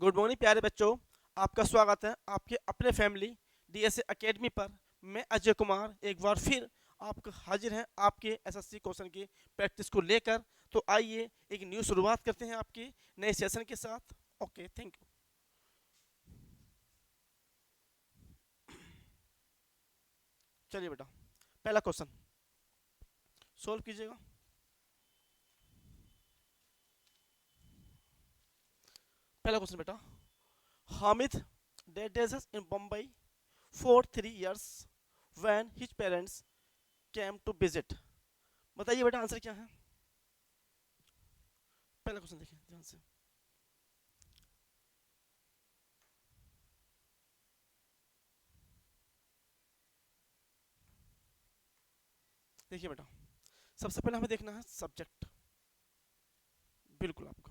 Good morning प्यारे बच्चों। आपका स्वागत है आपके अपने फैमिली डीएसए एकेडमी पर। मैं अजय कुमार एक बार फिर आपका हाजिर हैं आपके एसएससी क्वेश्चन की प्रैक्टिस को लेकर। तो आइए एक न्यू शुरुआत करते हैं आपके नए सेशन के साथ। Okay, thank you. चलिए बेटा, पहला क्वेश्चन सोल्व कीजिएगा। पहला क्वेश्चन बेटा, Hamid dead in Bombay for 3 years when his parents came to visit। बताइए बेटा आंसर क्या है। पहला क्वेश्चन देखिए ध्यान से। देखिए बेटा, सबसे पहले हमें देखना है सब्जेक्ट। बिल्कुल आपका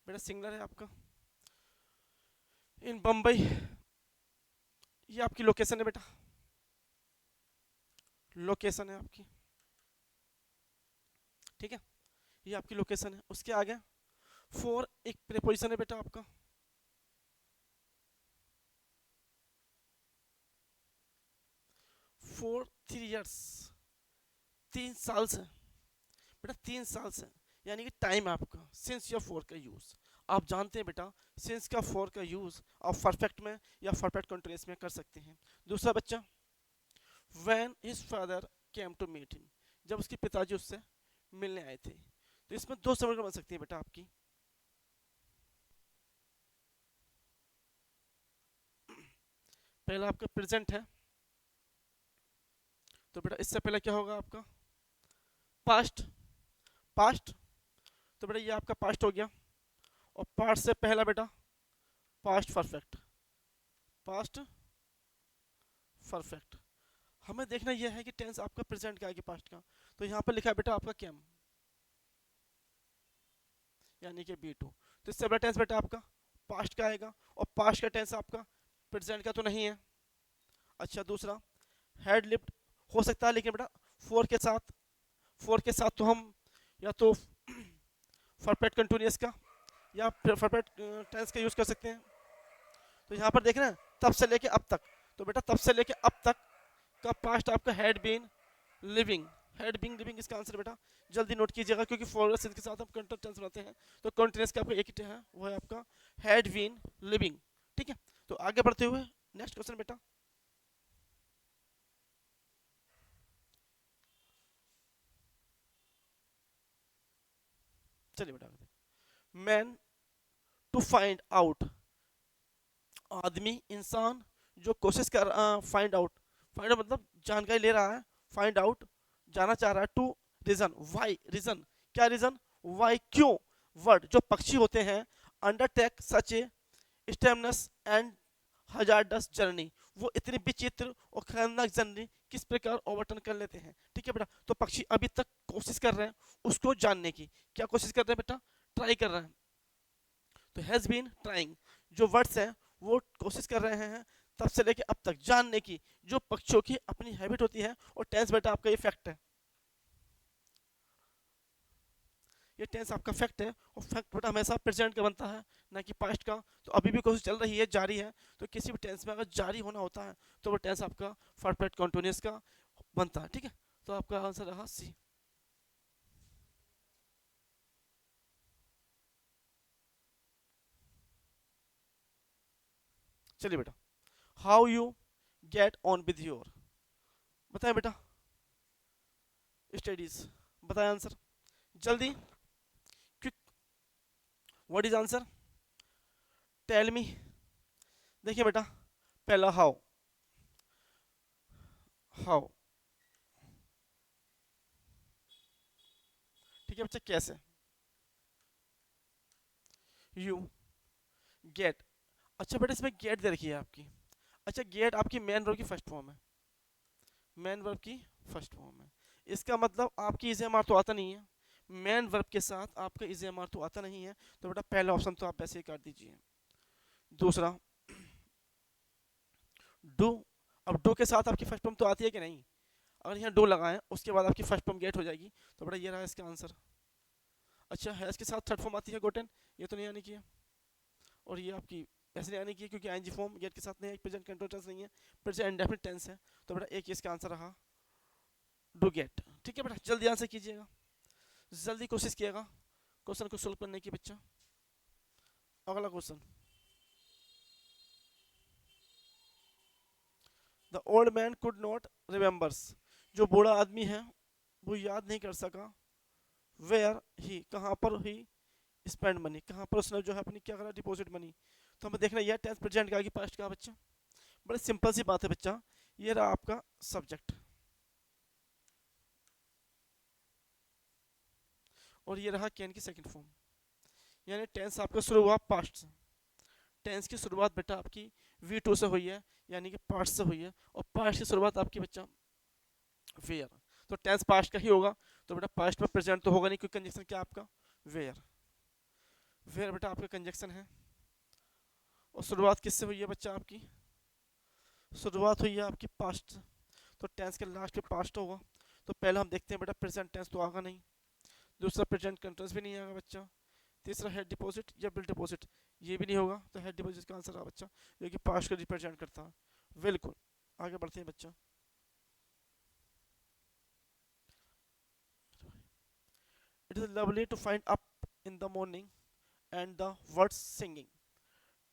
बेटा सिंगलर है आपका इन बम्बई। ये आपकी लोकेशन है बेटा, लोकेशन है आपकी, ठीक है। ये आपकी लोकेशन है। उसके आगे फॉर एक प्रीपोजिशन है बेटा आपका। फॉर 3 years, 3 साल से बेटा, 3 साल से यानी कि टाइम आपका। सिंस या फॉर का यूज आप जानते हैं बेटा, सिंस का फॉर का यूज आप परफेक्ट में या परफेक्ट कंटिन्यूअस में कर सकते हैं। दूसरा बच्चा, when his father came to meet him, जब उसके पिताजी उससे मिलने आए थे। तो इसमें दो समीकरण बन सकती है बेटा आपकी। पहला आपका प्रेजेंट है, तो बेटा इससे पहले क्या होगा आपका पास्ट। पास्ट तो बेटा ये आपका पास्ट हो गया। और पास्ट से पहला बेटा पास्ट परफेक्ट, पास्ट परफेक्ट। हमें देखना यह है कि टेंस आपका प्रेजेंट का है कि पास्ट का। तो यहाँ पर लिखा है बेटा आपका कैम, यानी कि बी टू। तो इससे बड़ा टेंस बेटा आपका पास्ट का आएगा, और पास्ट का टेंस आपका प्रेजेंट का तो नहीं है। अच्छा, दूसरा हैड लिफ्ट हो सकता है, लेकिन बेटा फोर के साथ, फोर के साथ तो हम या तो परफेक्ट कंटिन्यूअस का या परफेक्ट टेंस का यूज कर सकते हैं। तो यहाँ पर देख रहे हैं तब से लेके अब तक। तो बेटा तब से लेके अब तक का पास्ट आपका had been living. Had been living इसका आंसर बेटा जल्दी नोट कीजिएगा, क्योंकि फॉरवर्ड सिंस के साथ हम कंटिन्यूअस टेंस बनाते हैं। तो कंटिन्यूअस का आपका एक ही है, वो है आपका हैड बीन लिविंग। ठीक है, तो आगे बढ़ते हुए नेक्स्ट क्वेश्चन बेटा। चलिए बेटा, मैन टू फाइंड आउट, आदमी इंसान जो कोशिश कर फाइंड आउट, फाइंड आउट मतलब जानकारी ले रहा है, फाइंड आउट जाना चाह रहा है। टू रीजन, वाई रीजन, क्या रीजन, वाई क्यों। वर्ड जो पक्षी होते हैं undertake such a strenuous and hazardous journey, वो इतनी विचित्र और खतरनाक जर्नी किस प्रकार ओवरटर्न कर लेते हैं। ठीक है बेटा, तो पक्षी अभी तक कोशिश कर रहे हैं उसको जानने की। क्या कोशिश कर रहे हैं बेटा, ट्राई कर रहे हैं। तो हैज बीन ट्राइंग, जो वर्ड्स हैं वो कोशिश कर रहे हैं तब से लेके अब तक जानने की, जो पक्षियों की अपनी हैबिट होती है। और टेंस बेटा आपका ये फैक्ट है, ये टेंस आपका फैक्ट है। और फैक्ट बेटा हमेशा प्रेजेंट का बनता है, ना कि पास्ट का। तो अभी भी कोशिश चल रही है, जारी है। तो किसी भी टेंस में अगर जारी होना होता है तो वो टेंस आपका परफेक्ट कंटिन्यूअस का बनता है। ठीक है, तो आपका आंसर रहा सी। चलिए बेटा, how you get on with your, बताएं बेटा स्टडीज, बताएं आंसर जल्दी, quick. What is answer, tell me. देखिए बेटा, पहला हाउ, हाउ, ठीक है बच्चा, कैसे। यू गेट, अच्छा बेटा इसमें गेट दे रखी है आपकी। अच्छा, गेट आपकी मेन वर्ब की फर्स्ट फॉर्म है, मेन वर्ब की फर्स्ट फॉर्म है। इसका मतलब आपकी इज एम आर तो आता नहीं है, मेन वर्ब के साथ आपका इज एम आर तो आता नहीं है। तो बेटा पहला ऑप्शन तो आप ऐसे ही काट दीजिए। दूसरा डू, अब डू के साथ आपकी फर्स्ट फॉर्म तो आती है कि नहीं। अगर यहाँ डू लगाएं उसके बाद आपकी फर्स्ट फॉर्म गेट हो जाएगी। तो बेटा ये रहा इसका आंसर। अच्छा, हैज़ के साथ थर्ड फॉर्म आती है गोटन, ये तो नहीं आने की है। और ये आपकी ऐसे नहीं आने की है क्योंकि आईएनजी फॉर्म गेट के साथ नहीं है, प्रेजेंट कंट्रोल टेंस नहीं है, प्रेजेंट इंडेफिनिट टेंस है। तो बेटा एक इसका आंसर रहा डू गेट। ठीक है बेटा, जल्दी आंसर कीजिएगा, जल्दी कोशिश कीजिएगा क्वेश्चन को सोल्व करने की बच्चा। अगला question, the old man could not remembers, जो बूढ़ा आदमी है वो याद नहीं कर सका, वेयर ही, कहाँ पर ही स्पेंड मनी, कहाँ पर उसने जो है अपनी क्या करा, डिपॉजिट मनी। तो हमें देखना यह टेंस प्रेजेंट का कि पास्ट का बच्चा, बड़े सिंपल सी बात है बच्चा। ये रहा आपका सब्जेक्ट और ये रहा कैन की सेकंड फॉर्म, यानी टेंस आपका शुरू हुआ पास्ट से। टेंस की शुरुआत बेटा आपकी V2 से हुई है, यानी कि पास्ट से हुई है, और पास्ट की शुरुआत आपकी बच्चा वेयर, तो टेंस पास्ट का ही होगा। तो बेटा पास्ट में प्रेजेंट तो होगा नहीं क्योंकि कंजक्शन क्या आपका वेयर, वेयर बेटा आपका कंजक्शन है। और शुरुआत किससे हुई है बच्चा आपकी, शुरुआत हुई है आपकी पास्ट से, तो टेंस के लास्ट में पास्ट होगा। तो पहले हम देखते हैं बेटा प्रेजेंट टेंस तो आगा नहीं, दूसरा प्रेजेंट कंटिन्यूअस भी नहीं आएगा बच्चा, तीसरा हेड डिपॉजिट या बिल डिपॉजिट, ये भी नहीं होगा। तो हेड डिपॉजिट का आंसर है बच्चा जो कि पास्ट को रिप्रेजेंट करता है। बिल्कुल, आगे बढ़ते हैं बच्चा। It is lovely to find up in the morning and the words singing,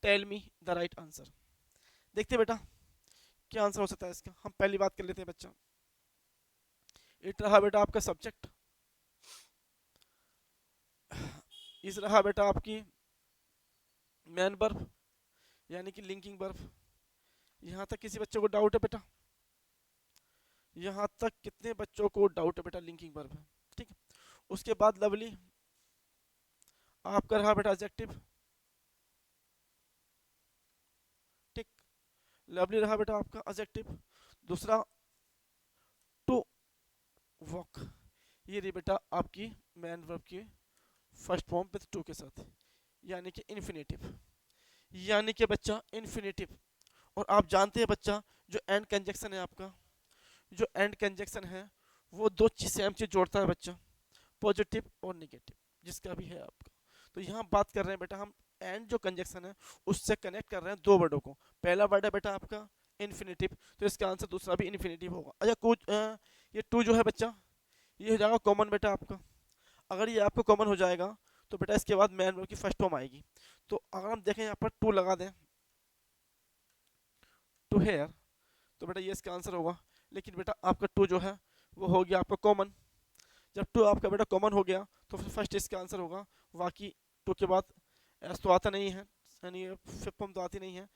tell me the right answer. देखते हैं बेटा क्या आंसर हो सकता है इसका। हम पहली बात कर लेते हैं बच्चा, इट रहा बेटा आपका सब्जेक्ट, इस रहा बेटा आपकी मैन वर्ब यानी कि लिंकिंग वर्ब। यहाँ तक किसी बच्चे को डाउट है बेटा, यहाँ तक कितने बच्चों को डाउट है बेटा, लिंकिंग वर्ब है। ठीक है, उसके बाद लवली आपका रहा बेटा एडजेक्टिव, ठीक, लवली रहा बेटा आपका एडजेक्टिव। दूसरा टू वॉक, ये रही बेटा आपकी मैन वर्ब की फर्स्ट फॉर्म विद टू के साथ, यानी कि इन्फिनेटिव, यानी कि बच्चा इन्फिनेटिव। और आप जानते हैं बच्चा जो एंड कंजक्शन है आपका, जो एंड कंजक्शन है वो दो चीज सेम चीज जोड़ता है बच्चा, पॉजिटिव और निगेटिव, जिसका भी है आपका। तो यहाँ बात कर रहे हैं बेटा हम एंड जो कंजक्शन है उससे कनेक्ट कर रहे हैं दो वर्डों को। पहला वर्ड है बेटा आपका इन्फिनेटिव, तो इसका आंसर दूसरा भी इन्फिनेटिव होगा। अच्छा कुछ ये टू जो है बच्चा ये हो जाएगा कॉमन बेटा आपका। अगर ये आपको कॉमन हो जाएगा तो बेटा इसके बाद मैन वर्ब की फर्स्ट फॉर्म आएगी। तो अगर हम देखें यहाँ पर टू लगा दें, टू हेयर, तो बेटा ये इसका आंसर होगा। लेकिन बेटा आपका टू जो है वो हो गया आपका कॉमन, जब टू आपका बेटा कॉमन हो गया तो फिर फर्स्ट इसका आंसर होगा। बाकी टू के बाद एस तो आता नहीं है, यानी फिफ्थ फॉर्म तो आती नहीं है,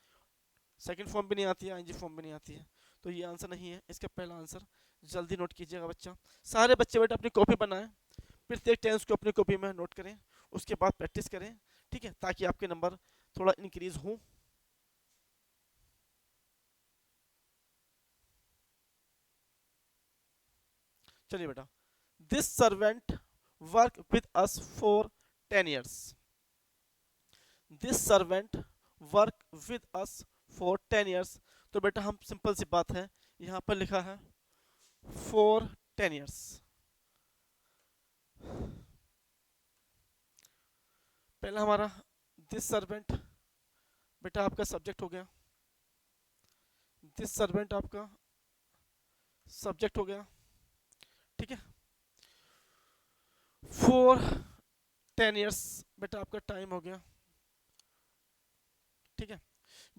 सेकंड फॉर्म भी नहीं आती है, आईएनजी फॉर्म भी नहीं आती है। तो ये आंसर नहीं है, इसका पहला आंसर जल्दी नोट कीजिएगा बच्चा। सारे बच्चे बेटा अपनी कॉपी बनाएं, प्रत्येक टेंस को अपनी कॉपी में नोट करें, उसके बाद प्रैक्टिस करें, ठीक है, ताकि आपके नंबर थोड़ा इंक्रीज हो। चलिए बेटा, this servant work with us for 10 years, this servant work with us for 10 years। तो बेटा हम सिंपल सी बात है, यहाँ पर लिखा है फॉर 10 years। पहला हमारा दिस सर्वेंट बेटा आपका सब्जेक्ट हो गया, दिस सर्वेंट आपका सब्जेक्ट हो गया, ठीक है। फॉर 10 years बेटा आपका टाइम हो गया, ठीक है।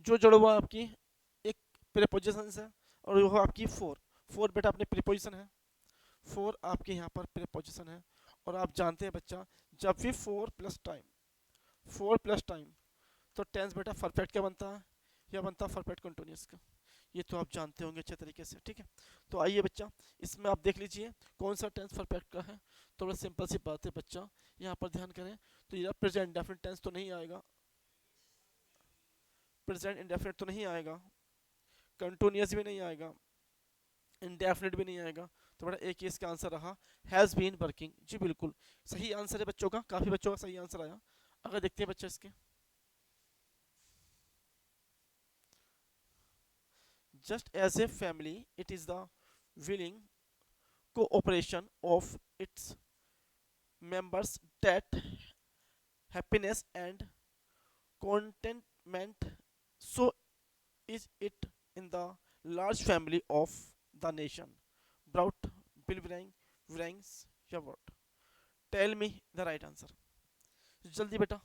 जो जुड़ा हुआ आपकी एक प्रीपोजिशन है और वो आपकी फोर, फोर बेटा अपने प्रीपोजिशन है, फोर आपके यहाँ पर प्रीपोजिशन है। और आप जानते हैं बच्चा जब भी four plus time, four plus time, तो टेंस बेटा परफेक्ट क्या बनता है, या बनता है परफेक्ट कंटिन्यूअस का। ये तो आप जानते होंगे अच्छे तरीके से, ठीक है। तो आइए बच्चा इसमें आप देख लीजिए कौन सा टेंस परफेक्ट का है। थोड़ा सिंपल सी बात है बच्चा, यहाँ पर ध्यान करें। तो ये प्रेजेंट इंडेफिनिट टेंस तो नहीं आएगा, प्रेजेंट इंडेफिनिट तो नहीं आएगा, कंटिन्यूअस भी नहीं आएगा, इंडेफिनिट भी नहीं आएगा। तो बड़ा एक ही इसका आंसर रहा हैज़ बीन वर्किंग। जी बिल्कुल सही आंसर है बच्चों का, काफ़ी बच्चों का सही आंसर आया। अगर देखते हैं बच्चे इसके, just as a family it is the willing cooperation of its members that happiness and contentment. So is it in the large family of the nation. Brought Bill Wrangs या what? Tell me the right answer. जल्दी बेटा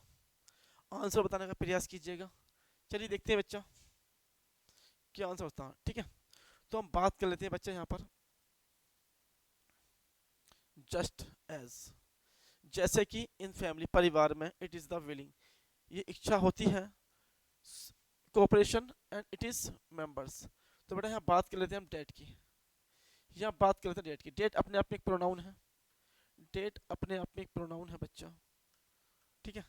answer बताने का प्रयास कीजिएगा. चलिए देखते हैं बच्चा क्या आंसर होता है. ठीक है, तो हम बात कर लेते हैं बच्चा यहाँ पर. जस्ट एज, जैसे कि इन फैमिली परिवार में, इट इज़ द विलिंग, ये इच्छा होती है, cooperation and it is members. तो बेटा यहाँ बात कर लेते हैं हम डेट की. यहाँ बात कर लेते हैं डेट की. डेट अपने आप में एक प्रोनाउन है. डेट अपने आप में एक प्रोनाउन है बच्चा. ठीक है,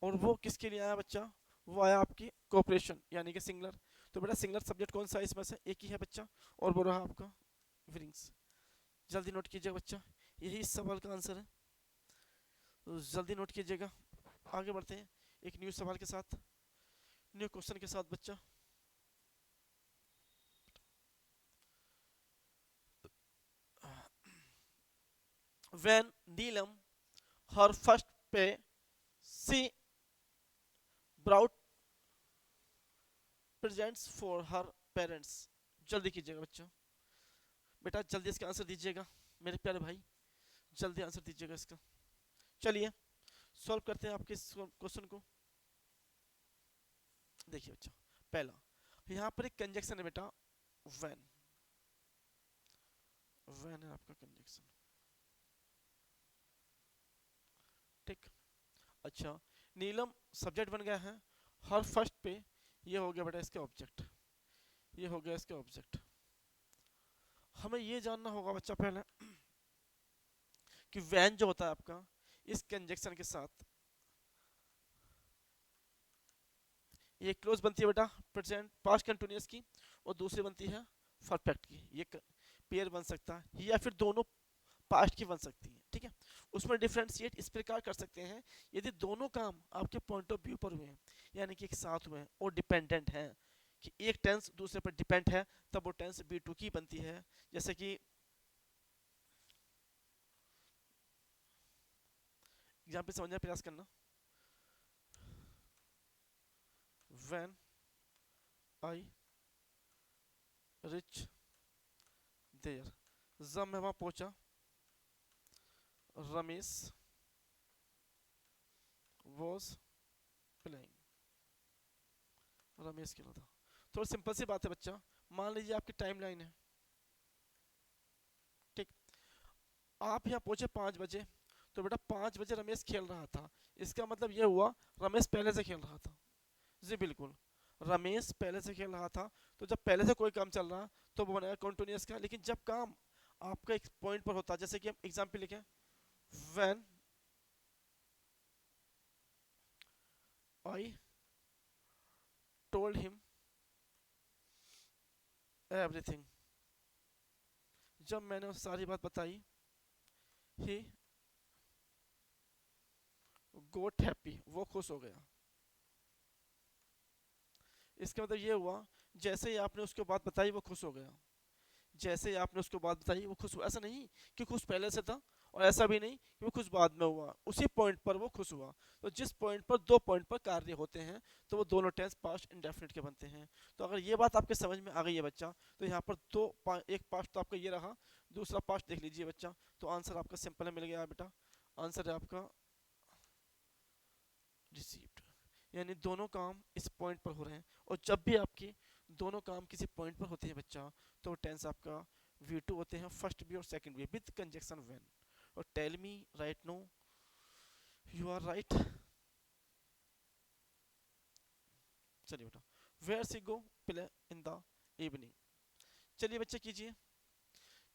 और वो किसके लिए आया बच्चा? वो आया आपकी कोऑपरेशन यानी कि सिंगलर. तो बेटा सिंगलर सब्जेक्ट कौन सा है इसमें से? एक ही है बच्चा, और वो रहा आपका विलिंग्स. जल्दी नोट कीजिएगा बच्चा, यही इस सवाल का आंसर है. तो जल्दी नोट कीजिएगा. आगे बढ़ते हैं एक न्यू सवाल के साथ, न्यू क्वेश्चन के साथ बच्चा. When Neelam her first pay, she brought presents for her parents. जल्दी कीजिएगा बच्चा, बेटा जल्दी इसका आंसर दीजिएगा मेरे प्यारे भाई, जल्दी आंसर दीजिएगा इसका. चलिए सॉल्व करते हैं आपके क्वेश्चन को. देखिए बच्चा, पहला यहाँ पर एक कंजक्शन है बेटा, when. when है आपका कंजक्शन. ठीक, अच्छा नीलम सब्जेक्ट बन गया है, हर फर्स्ट पे ये हो गया बेटा इसके ऑब्जेक्ट, ये हो गया इसके ऑब्जेक्ट. हमें ये जानना होगा बच्चा पहले कि वैन जो होता है आपका इस कंजक्शन के साथ ये क्लोज बनती है बेटा प्रेजेंट पास्ट कंटिन्यूअस की, और दूसरी बनती है परफेक्ट की. ये पेयर बन सकता है या फिर दोनों पास्ट की बन सकती है. ठीक है, उसमें डिफ्रेंशिएट इस प्रकार कर सकते हैं, यदि दोनों काम आपके पॉइंट ऑफ व्यू पर हुए हैं, यानी कि एक साथ हुए हैं और डिपेंडेंट हैं, कि एक टेंस दूसरे पर डिपेंड है, तब वो टेंस B2 की बनती है. जैसे कि एग्जाम्पल समझने का प्रयास करना. When I reach there, जब मैं वहां पहुंचा, रमेश was playing, रमेश खेल रहा था. थोड़ा सिंपल सी बात है बच्चा. मान लीजिए आपकी टाइम लाइन है. ठीक, आप यहाँ पहुंचे 5 बजे, तो बेटा 5 बजे रमेश खेल रहा था, इसका मतलब ये हुआ रमेश पहले से खेल रहा था. जी बिल्कुल, रमेश पहले से खेल रहा था. तो जब पहले से कोई काम चल रहा तो वो बनेगा कंटिन्यूअस का. लेकिन जब काम आपका एक पॉइंट पर होता है, जैसे कि हम एग्जाम्पल लिखें, when I told him everything, जब मैंने उस सारी बात बताई, ही गोट हैप्पी, वो खुश हो गया. इसका मतलब ये हुआ जैसे ही आपने उसको बात बताई वो खुश हो गया. जैसे ही आपने उसको बात बताई वो खुश हुआ. ऐसा नहीं कि खुश पहले से था, और ऐसा भी नहीं कि वो खुश बाद में हुआ, उसी पॉइंट पर वो खुश हुआ. तो जिस पॉइंट पर दो पॉइंट पर कार्य होते हैं तो वो दोनों टेंस पास्ट इंडेफिनिट के बनते हैं. तो अगर ये बात आपके समझ में आ गई है बच्चा, तो यहाँ पर एक पास्ट तो आपका ये रहा, दूसरा पास्ट देख लीजिए बच्चा. तो आंसर आपका सिंपल है, मिल गया बेटा. आंसर है आपका रिसीव्ड, यानी दोनों काम इस पॉइंट पर हो रहे हैं. और जब भी आपके दोनों काम किसी पॉइंट पर होते हैं बच्चा, तो टेंस आपका V2 होते हैं, फर्स्ट भी और सेकंड भी, विद कंजक्शन व्हेन. और tell me right no you are right. चलिए बेटा, where she go play in the evening. चलिए बच्चे कीजिए.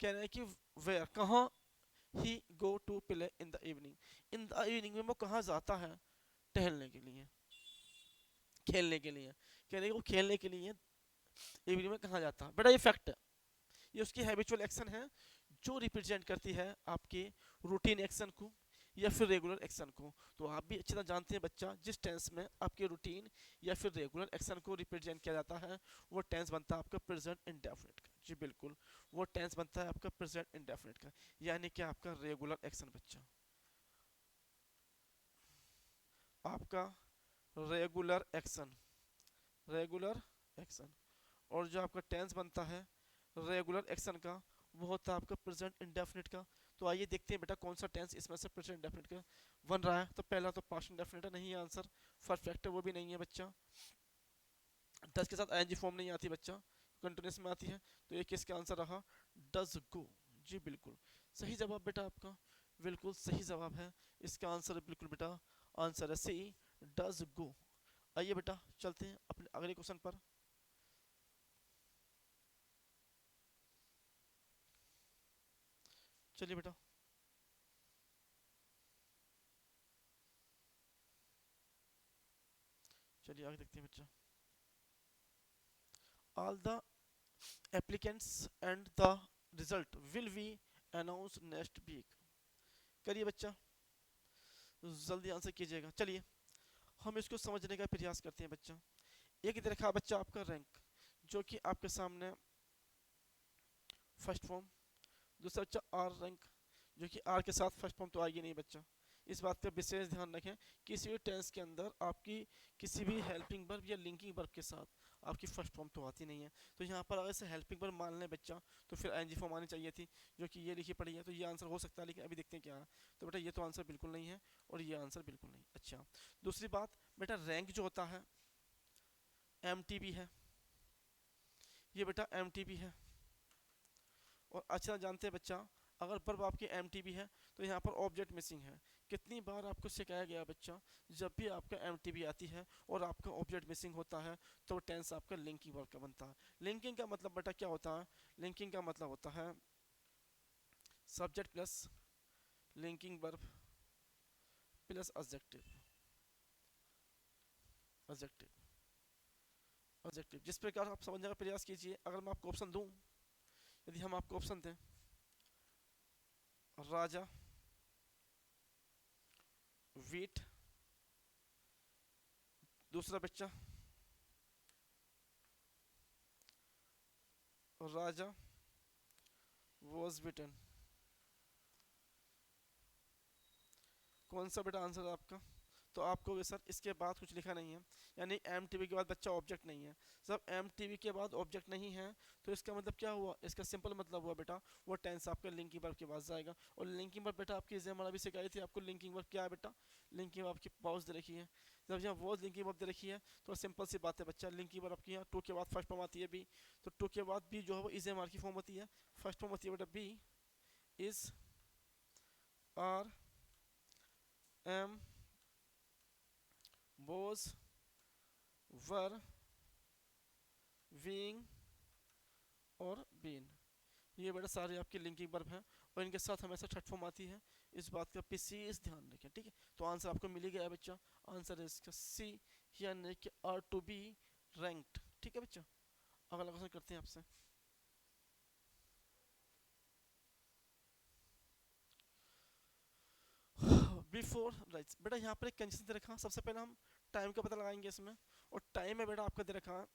कह रहे हैं कि वेयर, कहाँ, he go to play in the evening. In the evening में वो कहाँ जाता है? टहलने के लिए, खेलने के लिए. कह रहे हैं वो खेलने के लिए इवनिंग में कहाँ जाता है. बेटा ये फैक्ट है, ये उसकी हैबिचुअल एक्शन है जो रिप्रेजेंट करती है आपके रूटीन एक्शन को या फिर रेगुलर एक्शन को. तो आप भी अच्छी तरह जानते हैं बच्चा, जिस टेंस में आपके रूटीन या फिर रेगुलर एक्शन को रिप्रेजेंट किया जाता है, वो टेंस बनता है आपका प्रेजेंट इंडेफिनिट का. जी बिल्कुल, वो टेंस बनता है आपका प्रेजेंट इंडेफिनिट का, यानी कि आपका रेगुलर एक्शन बच्चा. आपका रेगुलर एक्शन, रेगुलर एक्शन। और जो आपका टेंस बनता है रेगुलर एक्शन का वो होता है आपका प्रेजेंट इंडेफिनिट का। तो आइए देखते हैं बेटा कौन सा टेंस इसमें से प्रेजेंट इंडेफिनिट का बन रहा है। तो पहला तो पास्ट इंडेफिनिट है, नहीं है आंसर। परफेक्ट है, वो भी नहीं है बच्चा। डज के साथ आईएनजी फॉर्म नहीं आती बच्चा, कंटिन्यूस में आती है। तो ये किसका आंसर रहा, डज गो। जी बिल्कुल सही जवाब बेटा आपका, बिल्कुल सही जवाब है। इसका आंसर बिल्कुल बेटा आंसर है सी, डज गो। आइए बेटा चलते हैं अपने अगले क्वेश्चन पर। चलिए बेटा, चलिए आगे देखते हैं बच्चा। All the applicants and the result will be announce next week. करिए बच्चा, जल्दी आंसर कीजिएगा। चलिए हम इसको समझने का प्रयास करते हैं बच्चा। एक देखा बच्चा आपका रैंक जो कि आपके सामने फर्स्ट फॉर्म, दूसरा बच्चा आर रैंक जो कि आर के साथ फर्स्ट फॉर्म तो आएगी नहीं बच्चा। इस बात का विशेष ध्यान रखें, किसी भी टेंस के अंदर आपकी किसी भी हेल्पिंग वर्ब या लिंकिंग वर्ब के साथ आपकी फर्स्ट फॉर्म तो आती नहीं है। तो यहाँ पर अगर से हेल्पिंग वर्ब मान लें बच्चा तो फिर एनजी फॉर्म आनी चाहिए थी, जो कि ये लिखी पड़ी है। तो ये आंसर हो सकता है, लेकिन अभी देखते हैं क्या है। तो बेटा ये तो आंसर बिल्कुल नहीं है और ये आंसर बिल्कुल नहीं। अच्छा, दूसरी बात बेटा रैंक जो होता है एम है, ये बेटा एम है। और अच्छा जानते हैं बच्चा, अगर वर्ब आपकी एम है तो यहाँ पर ऑब्जेक्ट मिसिंग है। कितनी बार आपको सिखाया गया बच्चा, जब भी आपका एम आती है और आपका ऑब्जेक्ट मिसिंग होता है तो टेंस आपका लिंकिंग वर्ब का बनता है। लिंकिंग का मतलब बेटा क्या होता है, लिंकिंग का मतलब होता है subject plus linking verb plus adjective, adjective, adjective. जिस प्रकार आप समझने का प्रयास कीजिए। अगर मैं आपको ऑप्शन दूं, यदि हम आपको ऑप्शन दें राजा, वीट, दूसरा बच्चा राजा वॉज बिटन, कौन सा बेटा आंसर है आपका। तो आपको सर इसके बाद कुछ लिखा नहीं है, यानी एम के बाद बच्चा ऑब्जेक्ट नहीं है। सब एम के बाद ऑब्जेक्ट नहीं है तो इसका मतलब क्या हुआ, इसका सिंपल मतलब हुआ बेटा वो टेंस आपका लिंकिंग वर्ब के बाद जाएगा। और लिंकिंग वर्ब बेटा आपकी एग्जाम वाला भी सिखाई थी आपको, लिंकिंग वर्ब क्या है बेटा, लिंकिंग वर्ब की पॉज दे रखी है। जब यहाँ वॉज लिंकिंग वर्ब दे रखी है तो सिंपल सी बात है बच्चा, लिंकिंग वर्ब आपकी यहाँ टू के बाद फर्स्ट फॉर्म आती है बी, तो टू के बाद बी जो है वो इज एम आर की फॉर्म होती है। फर्स्ट फॉर्म होती है बेटा be is are am was were being और बीन। ये बेटा सारे आपके लिंकिंग वर्ब हैं और इनके साथ हमेशा थर्ड फॉर्म आती है। इस बात का विशेष ध्यान रखें, ठीक है। तो आंसर आपको मिल ही गया बच्चा, आंसर है इसका सी, यानी कि आर टू बी रैंक्ड। ठीक है बच्चा, अगला क्वेश्चन करते हैं आपसे। बिफोर राइट्स, बेटा यहाँ पर एक कंडीशन दे रखा है। सबसे पहले हम टाइम का पता लगाएंगे इसमें, और टाइम में बेटा आपका दे रखा है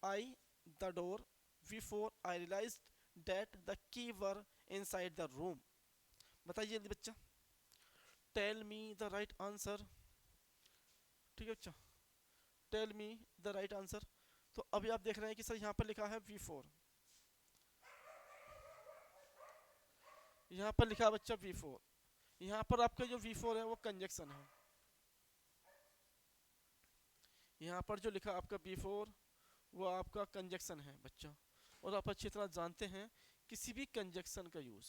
I the door before I realise that the key were inside the room. बताइए जल्दी बच्चा, tell me the right answer. ठीक है बच्चा, tell me the right answer. तो अभी आप देख रहे हैं कि सर यहाँ पर लिखा है V4, यहाँ पर लिखा है बच्चा V4। यहाँ पर आपका जो V4 है वो कंजक्शन है। यहाँ पर जो लिखा आपका V4 वो आपका कंजक्शन है बच्चा। और आप अच्छी तरह जानते हैं किसी भी कंजक्शन का यूज़,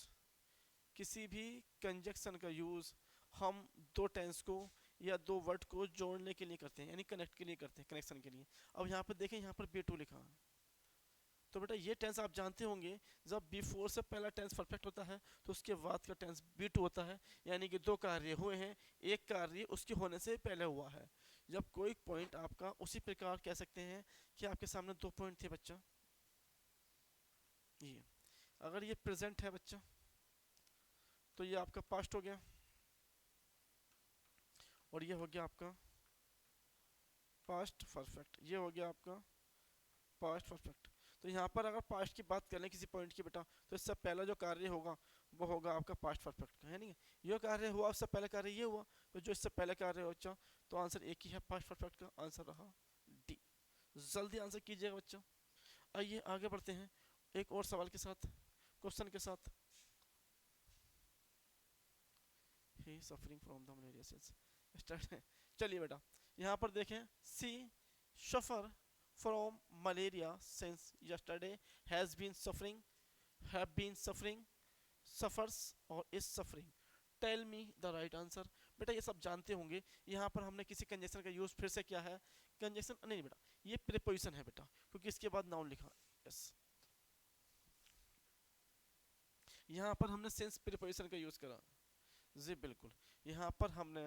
किसी भी कंजक्शन का यूज़ हम दो टेंस को या दो वर्ड को जोड़ने के लिए करते हैं, यानी कनेक्ट के लिए करते हैं, कनेक्शन के लिए। अब यहाँ पर देखें, यहाँ पर B2 लिखा है, तो बेटा ये टेंस आप जानते होंगे, जब B4 से पहला टेंस परफेक्ट होता है तो उसके बाद का टेंस B2 होता है। यानी कि दो कार्य हुए हैं, एक कार्य उसके होने से पहले हुआ है। जब कोई पॉइंट आपका उसी प्रकार कह सकते हैं कि आपके सामने दो पॉइंट थे बच्चा, ये अगर ये प्रेजेंट है बच्चा तो ये आपका पास्ट हो गया, और ये हो गया आपका पास्ट परफेक्ट, ये हो गया आपका पास्ट परफेक्ट। तो यहाँ पर अगर पास्ट की बात करें किसी पॉइंट की बेटा, तो इससे पहला जो कार्य होगा वो होगा आपका पास्ट परफेक्ट का, है नहीं। ये कार्य हुआ, उससे पहले कार्य ये हुआ, तो जो इससे पहले कार्य हो बच्चा, तो आंसर एक ही है पास्ट परफेक्ट का, आंसर रहा डी। जल्दी आंसर कीजिएगा बच्चा। आइए आगे बढ़ते हैं एक और सवाल के साथ, क्वेश्चन के साथ। He suffering from the malaria since start है। चलिए बेटा, यहाँ पर देखें, she suffer from malaria since yesterday, has been suffering, have been suffering, suffers और is suffering. Tell me the right answer. बेटा ये सब जानते होंगे, यहाँ पर हमने किसी कंजेक्शन का यूज फिर से किया है। कंजेक्शन नहीं बेटा, ये प्रीपोजिशन है बेटा, क्योंकि इसके बाद नाउन लिखा। यस, यहाँ पर हमने सिंस प्रीपोजिशन का यूज करा। जी बिल्कुल, यहाँ पर हमने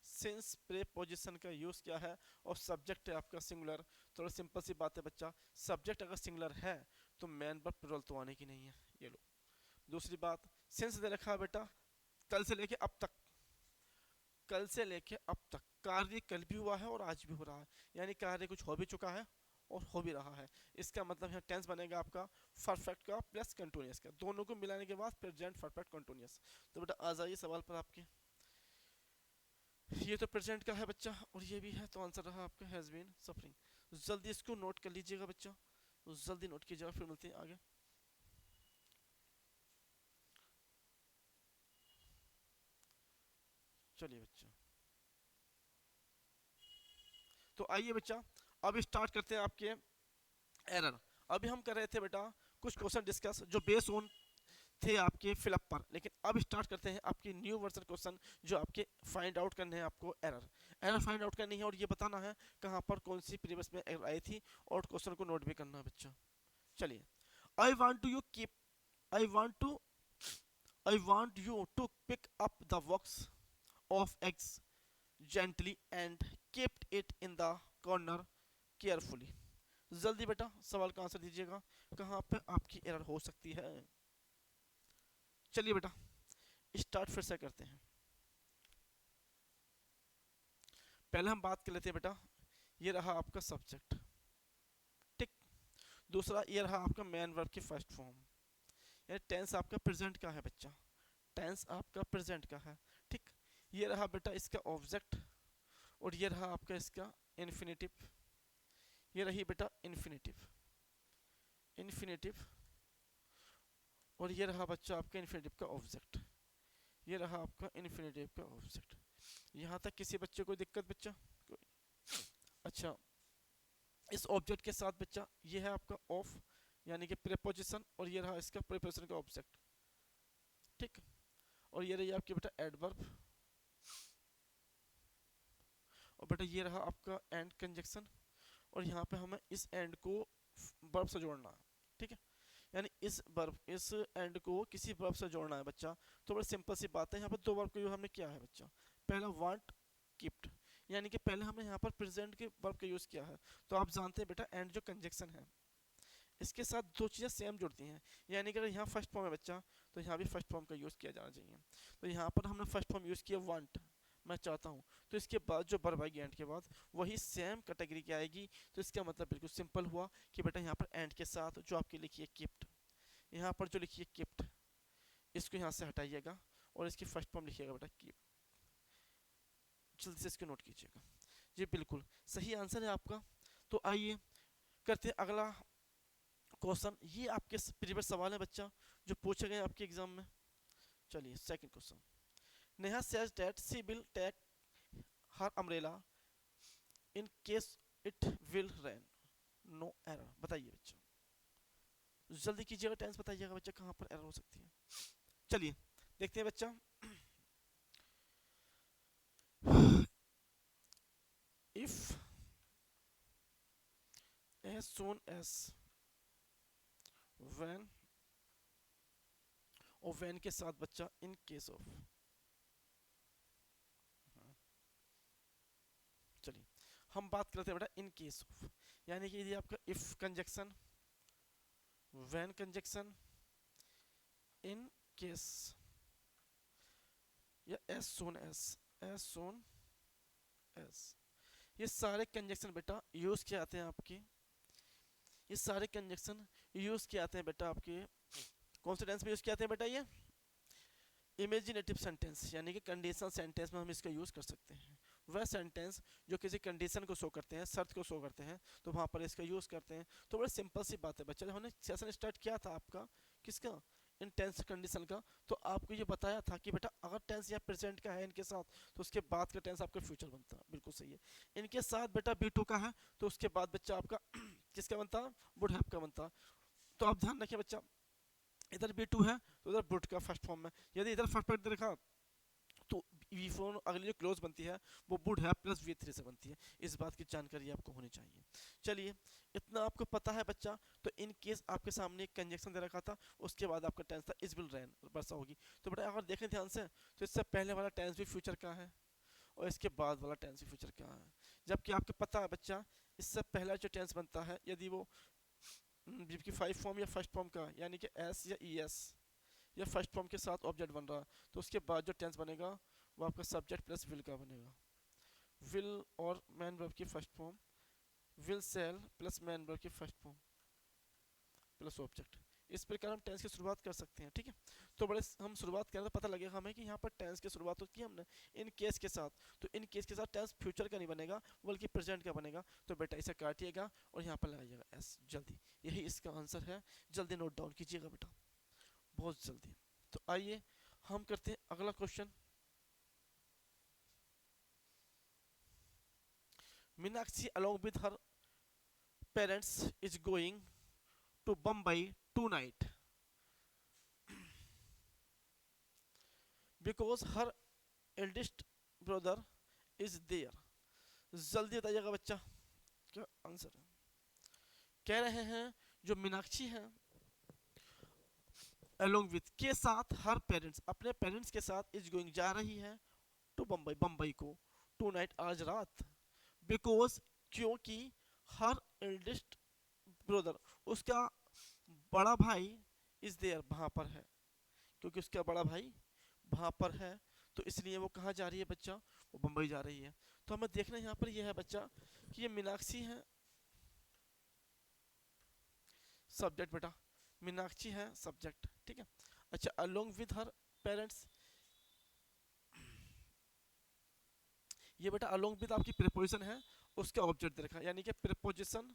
सिंस प्रीपोजिशन का यूज किया है, और सब्जेक्ट है आपका सिंगुलर। थोड़ा सिंपल सी बात है बच्चा, सब्जेक्ट अगर सिंगुलर है तो मैन पर प्लूरल तो आने की नहीं है। ये लो, दूसरी बात, सिंस दे रखा है बेटा कल से लेके अब तक, कल से लेके अब तक कार्य कल भी हुआ है और आज भी हो रहा है, यानी कार्य कुछ हो भी चुका है और हो भी रहा है। इसका मतलब यहाँ टेंस बनेगा आपका परफेक्ट का प्लस कंटिन्यूअस का, दोनों को मिलाने के बाद प्रेजेंट परफेक्ट कंटिन्यूअस। तो बेटा आ जाइए सवाल पर आपके, ये तो प्रेजेंट का है बच्चा और ये भी है, तो आंसर रहा आपका हैज बीन सफरिंग। जल्दी इसको नोट कर लीजिएगा बच्चा, जल्दी नोट कीजिएगा, फिर मिलते हैं आगे। चलिए बच्चा, तो आइए बच्चा, अब स्टार्ट करते हैं आपके एरर। अभी हम कर रहे थे बेटा कुछ क्वेश्चन डिस्कस जो बेस ऑन थे आपके फिलअप पर, लेकिन अब स्टार्ट करते हैं आपके न्यू वर्जन क्वेश्चन, जो आपके फाइंड आउट करने हैं आपको एरर। एरर फाइंड आउट करनी है और ये बताना है कहाँ पर कौन सी प्रीवियस में एरर आई थी, और क्वेश्चन को नोट भी करना है बच्चा। चलिए, I want to you keep, I want to, I want you to pick up the box of eggs gently and kept it in the corner carefully। जल्दी बेटा सवाल का आंसर दीजिएगा, कहाँ पे आपकी एरर हो सकती है। चलिए बेटा स्टार्ट फिर से करते हैं। पहले हम बात कर लेते हैं बेटा, ये रहा आपका सब्जेक्ट, ठीक। दूसरा ये रहा आपका मेन वर्ब की फर्स्ट फॉर्म, यानी टेंस आपका प्रेजेंट का है बच्चा, टेंस आपका प्रेजेंट का है, ठीक। ये रहा बेटा इसका ऑब्जेक्ट, और ये रहा आपका इसका इन्फिनेटिव, ये रही बेटा इन्फिनेटिव, इन्फिनेटिव, और ये रहा बच्चा आपका इन्फिनेटिव का ऑब्जेक्ट, ये रहा आपका इन्फिनेटिव का ऑब्जेक्ट। यहाँ तक किसी बच्चे को दिक्कत बच्चा कोई? अच्छा, इस ऑब्जेक्ट के साथ बच्चा ये है आपका ऑफ, यानी कि प्रीपोजिशन, और ये रहा इसका प्रीपोजिशन का ऑब्जेक्ट, ठीक। और ये रही आपकी बेटा एडवर्ब, और बेटा ये रहा आपका एंड कंजक्शन, और यहाँ पे हमें इस एंड को वर्ब से जोड़ना है, ठीक है। यानी इस वर्ब, इस एंड को किसी वर्ब से जोड़ना है बच्चा। तो बड़ी सिंपल सी बात है, यहाँ पर दो वर्ब का यूज हमने किया है बच्चा। पहला वांट कीप्ड, यानी कि पहले हमने यहाँ पर प्रेजेंट के वर्ब का यूज किया है। तो आप जानते हैं बेटा एंड जो कंजक्शन है, इसके साथ दो चीज़ें सेम जुड़ती हैं, यानी कि अगर यहाँ फर्स्ट फॉर्म है बच्चा, तो यहाँ भी फर्स्ट फॉर्म का यूज़ किया जाना चाहिए। तो यहाँ पर हमने फर्स्ट फॉर्म यूज़ किया वांट, मैं चाहता हूँ, तो इसके बाद जो वर्ब आएगी एंड के बाद वही सेम कैटेगरी की आएगी। तो इसका मतलब बिल्कुल सिंपल हुआ कि बेटा यहाँ पर एंड के साथ जो आपकी लिखी है कीप्ड, यहाँ पर जो लिखी है कीप्ड, इसको यहाँ से हटाइएगा और इसकी फर्स्ट फॉर्म लिखिएगा बेटा कीप। जल्दी से इसको नोट कीजिएगा, जी बिल्कुल सही आंसर है आपका। तो आइए करते हैं अगला क्वेश्चन। ये आपके प्रीवियस सवाल है बच्चा, जो पूछे गए आपके एग्जाम में। चलिए second question, Neha says that she will take her umbrella in case it will rain, no error. बताइए बच्चा, जल्दी कीजिएगा, टेंस बताइएगा बच्चा कहाँ पर एरर हो सकती है। चलिए देखते हैं बच्चा, if as soon as, when, और when के साथ बच्चा इन केस ऑफ। चलिए हम बात करते हैं बेटा इन केस ऑफ, यानी कि यदि आपका if conjunction, when conjunction, in case, या as soon as, as soon as, ये सारे कंजक्शन बेटा यूज किए आते हैं आपके, ये सारे कंजक्शन यूज किए आते हैं बेटा आपके कौन से टेंस में यूज किए आते हैं बेटा, ये इमेजिनेटिव सेंटेंस यानी कि कंडीशनल सेंटेंस में हम इसका यूज़ कर सकते हैं। वह सेंटेंस जो किसी कंडीशन को शो करते हैं, शर्त को शो करते हैं, तो वहाँ पर इसका यूज़ करते हैं। तो बड़ी सिंपल सी बात है बच्चा, जब हमने सेशन स्टार्ट किया था आपका किसका, इन टेंस कंडीशन का, तो आपको ये बताया था कि बेटा अगर टेंस या प्रेजेंट का है इनके साथ, तो उसके बाद का टेंस आपका फ्यूचर बनता है। बिल्कुल सही है। इनके साथ बेटा बी टू का है, तो उसके बाद बच्चा आपका किसका बनता, वुड हैव का बनता। तो आप ध्यान रखिए बच्चा, इधर बी टू है तो उधर वुड का फर्स्ट फॉर्म है। यदि इधर फर्स्ट फॉर्म रखा तो वी फोर अगली जो क्लोज बनती है वो would have plus we three से बनती है। इस बात की जानकारी आपको होनी चाहिए। चलिए इतना आपको पता है बच्चा। तो इन केस आपके सामने एक कंजक्शन दे रखा था, उसके बाद आपका टेंस था इज विल रैन, वर्षा होगी। तो बेटा अगर देखें ध्यान से, तो इससे पहले वाला टेंस भी फ्यूचर का है और इसके बाद वाला टेंस भी फ्यूचर का है। जबकि आपको पता है बच्चा, इससे पहला जो टेंस बनता है यदि वो जबकि फाइव फॉर्म या फर्स्ट फॉर्म का, यानी कि एस या ई एस या फर्स्ट फॉर्म के साथ ऑब्जेक्ट बन रहा है, तो उसके बाद जो टेंस बनेगा वो आपका सब्जेक्ट प्लस विल का बनेगा। विल और मैन वर्ब की first form, will sell plus main verb की फर्स्ट फॉर्म प्लस ऑब्जेक्ट। इस प्रकार हम टेंस की शुरुआत कर सकते हैं। ठीक है, तो बड़े हम शुरुआत करें तो पता लगेगा हमें कि यहाँ पर टेंस की शुरुआत होती है हमने इन केस के साथ। तो इन केस के साथ टेंस फ्यूचर का नहीं बनेगा बल्कि प्रेजेंट का बनेगा। तो बेटा इसे काटिएगा और यहाँ पर लगाइएगा एस जल्दी। यही इसका आंसर है, जल्दी नोट डाउन कीजिएगा बेटा, बहुत जल्दी। तो आइए हम करते हैं अगला question. Meenakshi along with her parents is going to Bombay tonight because her eldest brother is there। जल्दी बताइएगा बच्चा क्या आंसर है। कह रहे हैं जो मीनाक्षी है along with के साथ हर पेरेंट्स अपने पेरेंट्स के साथ इज गोइंग जा रही है टू बम्बई बम्बई को टू नाइट आज रात। बिकॉज क्योंकि हर एल्डेस्ट ब्रदर उसका बड़ा भाई इज देयर वहाँ पर है, क्योंकि उसका बड़ा भाई वहाँ पर है तो इसलिए वो कहाँ जा रही है बच्चा, वो बम्बई जा रही है। तो हमें देखना यहाँ पर यह है बच्चा कि ये मीनाक्षी है सब्जेक्ट बेटा, मीनाक्षी है सब्जेक्ट। ठीक है, अच्छा अलोंग विद हर पेरेंट्स, ये बेटा अलोंग विद आपकी प्रीपोजिशन है, उसका ऑब्जेक्ट दे रखा है, यानी कि प्रीपोजिशन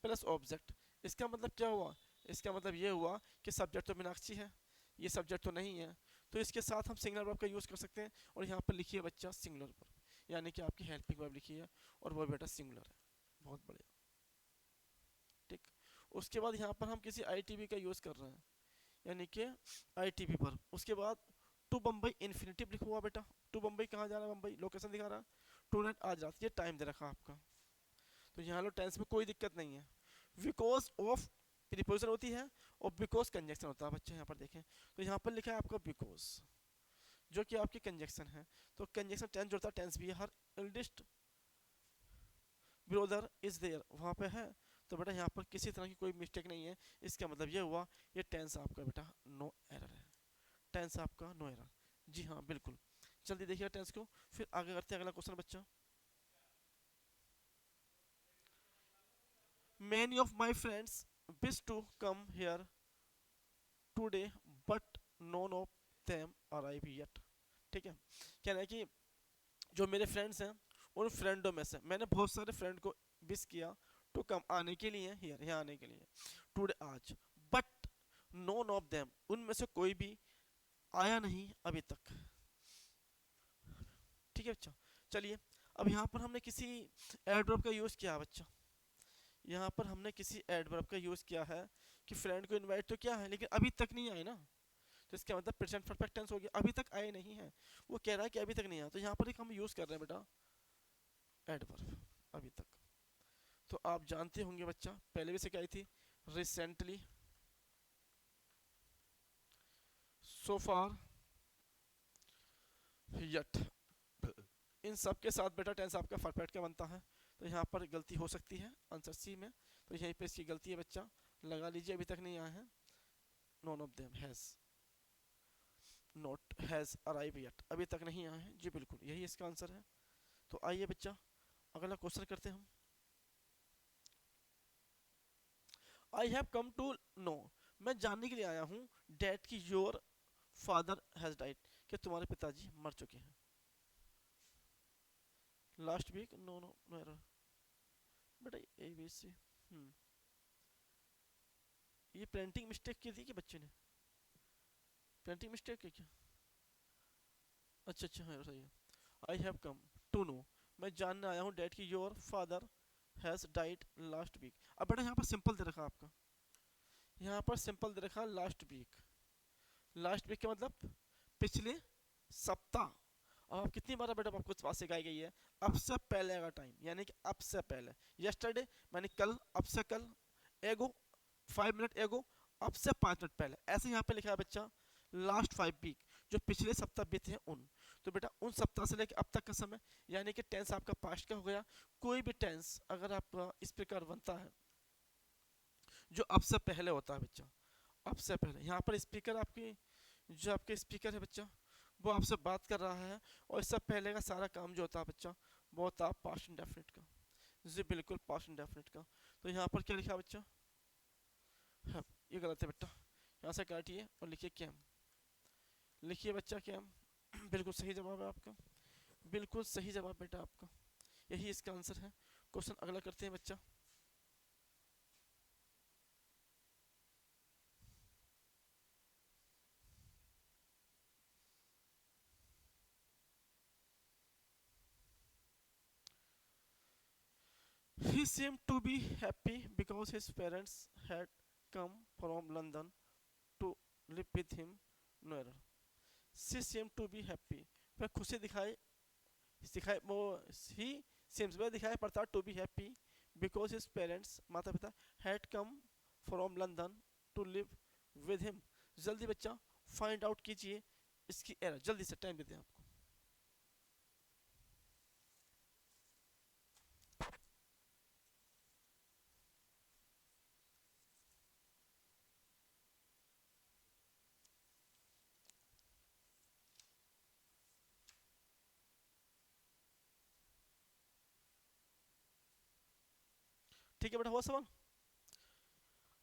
प्लस ऑब्जेक्ट। इसका मतलब क्या हुआ, इसका मतलब ये हुआ कि सब्जेक्ट तो मीनाक्षी है, ये सब्जेक्ट तो नहीं है, तो इसके साथ हम सिंगुलर वर्ब का यूज़ कर सकते हैं। और यहाँ पर लिखिए बच्चा सिंगुलर वर्ब, यानी कि आपकी हेल्पिंग वर्ब लिखी है और वो बेटा सिंगुलर है। बहुत बढ़िया। ठीक, उसके बाद यहाँ पर हम किसी आई का यूज़ कर रहे हैं, यानी कि आई वर्ब। उसके बाद टू बम्बई इन्फिनेटिव लिखा हुआ बेटा, टू बम्बई कहाँ जा रहा है, बम्बई लोकेशन दिखा रहा है, टू नाइट आज रात, ये टाइम दे रखा आपका। तो यहाँ लो टेंस में कोई दिक्कत नहीं है। बिकॉज ऑफ प्रीपोजिशन होती है और बिकॉज कंजक्शन होता है बच्चे। यहाँ पर देखें तो यहाँ पर लिखा है आपका बिकॉज, जो कि आपकी कंजक्शन है। तो कंजक्शन टेंस जोड़ता है, टेंस भी है, हर एल्डेस्ट ब्रदर इज देयर वहाँ पे है। तो बेटा यहाँ पर किसी तरह की कोई मिस्टेक नहीं है। इसका मतलब ये हुआ ये टेंस आपका बेटा नो एरर है, टेंस आपका नो एरर। जी हाँ बिल्कुल, जल्दी देखिए टेंस को, फिर आगे करते हैं अगला क्वेश्चन बच्चा। Many of my friends wish to come here today but none of them arrive yet। ठीक है, कहना है कि जो मेरे फ्रेंड्स हैं उन फ्रेंडों में से मैंने बहुत सारे फ्रेंड को विश किया टू कम आने के लिए, हियर यहाँ आने के लिए, टुडे आज, बट नोन ऑफ देम उनमें से कोई भी आया नहीं अभी तक। ठीक है बच्चा, चलिए अब यहाँ पर हमने किसी एडवर्ब का यूज़ किया बच्चा, यहाँ पर हमने किसी एडवर्ब का यूज़ किया है कि फ्रेंड को इनवाइट तो किया है लेकिन अभी तक नहीं आए ना, तो इसका मतलब प्रेजेंट परफेक्ट टेंस हो गया, अभी तक आए नहीं है। वो कह रहा है कि अभी तक नहीं आया, तो यहाँ पर एक हम यूज़ कर रहे हैं बेटा एडवर्ब अभी तक। तो आप जानते होंगे बच्चा, पहले भी सिखाई थी, रिसेंटली, सो फार, यट, इन सब के साथ बेटा टेंस आपका परफेक्ट का बनता है। तो यहाँ पर गलती हो सकती है आंसर सी में, तो यहीं पे इसकी गलती है बच्चा, लगा लीजिए अभी तक नहीं आया है। None of them has not has arrive yet, अभी तक नहीं आए हैं जी बिल्कुल, यही इसका आंसर है। तो आइए बच्चा अगला क्वेश्चन करते हैं हम। I have come to know, मैं जानने के लिए आया हूँ, डेट की योर फादर हैज डाइड, कि तुम्हारे पिताजी मर चुके हैं। Last week, no no no error बेटा, ए बी सी। ये प्रिंटिंग मिस्टेक की थी कि बच्चे ने, प्रिंटिंग मिस्टेक है क्या? अच्छा अच्छा, हाँ सही है। I have come to know, मैं जानने आया हूँ डैड की your father has died last week. अब बेटा यहाँ पर सिंपल दे रखा आपका, यहाँ पर सिंपल दे रखा लास्ट वीक। लास्ट वीक का मतलब पिछले सप्ताह। अब आप कितनी बार बेटा आपको बात सिखाई गई है, अब से पहले का टाइम, यानी कि अब से पहले, यस्टरडे मैंने कल, अब से कल, एगो 5 मिनट एगो, अब से 5 मिनट पहले, ऐसे यहाँ पे लिखा है बच्चा लास्ट 5 वीक, जो पिछले सप्ताह बीते हैं उन। तो बेटा उन सप्ताह से लेकर अब तक का समय, यानी कि टेंस आपका पास्ट का हो गया। कोई भी टेंस अगर आपका इस प्रकार बनता है जो अब से पहले होता है बच्चा, अब से पहले, यहाँ पर स्पीकर आपकी, जो आपके स्पीकर है बच्चा, वो आपसे बात कर रहा है, और इससे पहले का सारा काम जो होता है बच्चा वो होता है पास्ट इंडेफिनिट का, जी बिल्कुल पास्ट इंडेफिनिट का। तो यहाँ पर क्या लिखा बच्चा, हाँ, ये गलत है बेटा, यहाँ से काटिए और लिखिए कैम, लिखिए बच्चा कैम। बिल्कुल सही जवाब है आपका, बिल्कुल सही जवाब बेटा आपका, यही इसका आंसर है। क्वेश्चन अगला करते हैं बच्चा। He seemed to be happy because his parents had come from London to live with him. No error. She seemed to be happy. वह खुशी दिखाई, दिखाई वो, he seems वह दिखाई पड़ता to be happy because his parents, माता पिता, had come from London to live with him. जल्दी बच्चा फाइंड आउट कीजिए इसकी एरर, जल्दी से, टाइम देते हैं आपको। ठीक है बेटा, हुआ सवाल,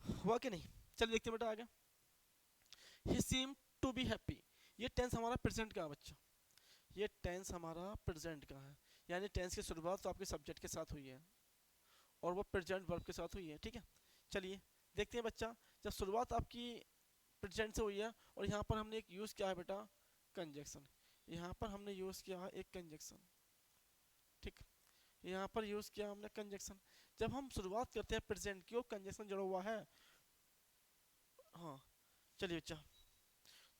हुआ कि नहीं? चलिए देखते हैं बेटा आगे। ही सीम टू बी हैप्पी, ये टेंस हमारा प्रेजेंट का है बच्चा, ये टेंस हमारा प्रेजेंट का है, यानी टेंस की शुरुआत तो आपके सब्जेक्ट के साथ हुई है और वो प्रेजेंट वर्ब के साथ हुई है, ठीक है। चलिए देखते हैं बच्चा, जब शुरुआत आपकी प्रेजेंट से हुई है और यहाँ पर हमने एक यूज़ किया है बेटा कंजक्शन, यहाँ पर हमने यूज़ किया है एक कंजक्शन, ठीक, यहाँ पर यूज़ किया हमने कंजक्शन। जब हम शुरुआत करते हैं प्रेजेंट की, वो कंजक्शन जुड़ा हुआ है, हाँ। चलिए बच्चा,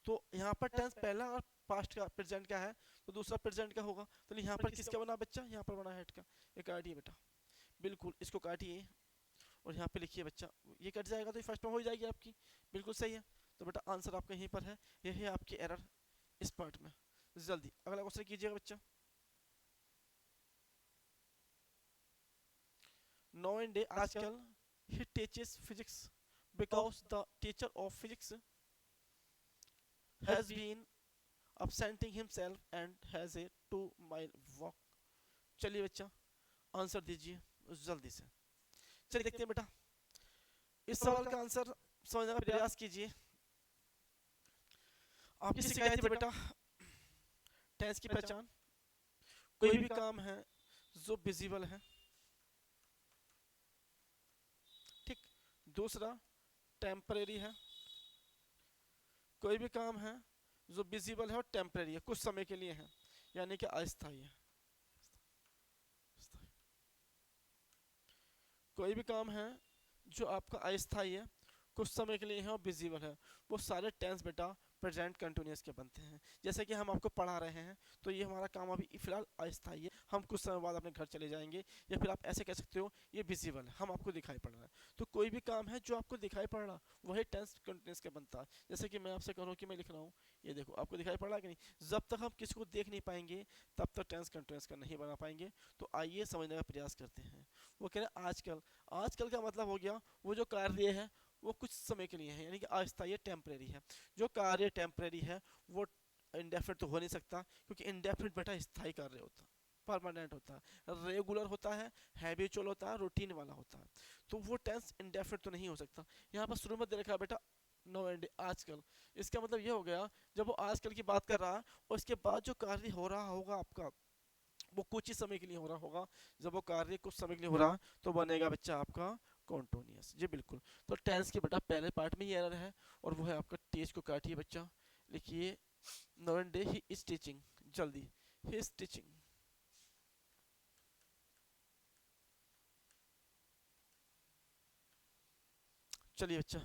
तो यहाँ पर टेंस पहला और पास्ट का प्रेजेंट का है, तो दूसरा प्रेजेंट का होगा, तो यहाँ पर किसका बना बच्चा, यहाँ पर बना हेड का, ये काटिए बेटा, बिल्कुल इसको काटिए और यहाँ पे लिखिए बच्चा, ये कट जाएगा तो ये फर्स्ट में हो जाएगी आपकी, बिल्कुल सही है। तो बेटा आंसर आपका यहीं पर है, यही है आपकी एरर इस पार्ट में। जल्दी अगला क्वेश्चन कीजिएगा बच्चा। नो इन डे, आजकल, he teaches physics because the teacher of physics has been absenting himself and has a 2 mile walk। चलिए बच्चा आंसर दीजिए जल्दी से। चलिए देखते हैं बेटा, इस सवाल का आंसर समझने का प्रयास कीजिए। आपकी शिकायत थी बेटा टेंस की पहचान, कोई भी काम है जो विजिबल है, ठीक, दूसरा टेम्परेरी है, कोई भी काम है जो विजिबल है और टेम्परेरी है, कुछ समय के लिए है, यानी कि अस्थायी है। कोई भी काम है जो आपका अस्थायी है, कुछ समय के लिए है और विजिबल है, वो सारे टेंस बेटा प्रेजेंट कंटिन्यूअस के बनते हैं। जैसे कि हम आपको पढ़ा रहे हैं, तो ये हमारा काम अभी फिलहाल अस्थायी है, हम कुछ समय बाद अपने घर चले जाएंगे, या फिर आप ऐसे कह सकते हो ये विजिबल है, हम आपको दिखाई पड़ रहा है। तो कोई भी काम है जो आपको दिखाई पड़ रहा, वही टेंस कंटिन्यूअस का बनता है। जैसे कि मैं आपसे कहूँ कि मैं लिख रहा हूँ, ये देखो आपको दिखाई पड़ रहा है कि नहीं, जब तक हम किसी को देख नहीं पाएंगे तब तक टेंस कंटिन्यूअस का नहीं बना पाएंगे। तो आइए समझने का प्रयास करते हैं। वो कह रहे हैं आजकल, आजकल का मतलब हो गया वो जो कार्य है वो कुछ समय के लिए है, यानी कि अस्थायी टेम्परेरी है। जो कार्य टेम्परेरी है वो इंडेफिनिट तो हो नहीं सकता, क्योंकि इंडेफिनिट बेटा स्थायी कार्य होता है, परमानेंट होता है, रेगुलर होता है, हैबिचुअल होता है, रूटीन वाला होता है। तो वो टेंस इंडेफिनिट तो नहीं हो सकता। यहाँ पर शुरू में दे रखा है बेटा नो एंड आजकल, इसका मतलब ये हो गया जब वो आजकल की बात कर रहा है और इसके बाद जो कार्य हो रहा होगा आपका वो कुछ ही समय के लिए हो रहा होगा। जब वो कार्य कुछ समय के लिए हो रहा तो बनेगा बच्चा आपका कॉन्टिन्यूअस। जी बिल्कुल। तो टेंस के बेटा पहले पार्ट में ही एरर है और वो है आपका टीच को काटिए बच्चा, लिखिए non day he is teaching, जल्दी ही इज टीचिंग। चलिए बच्चा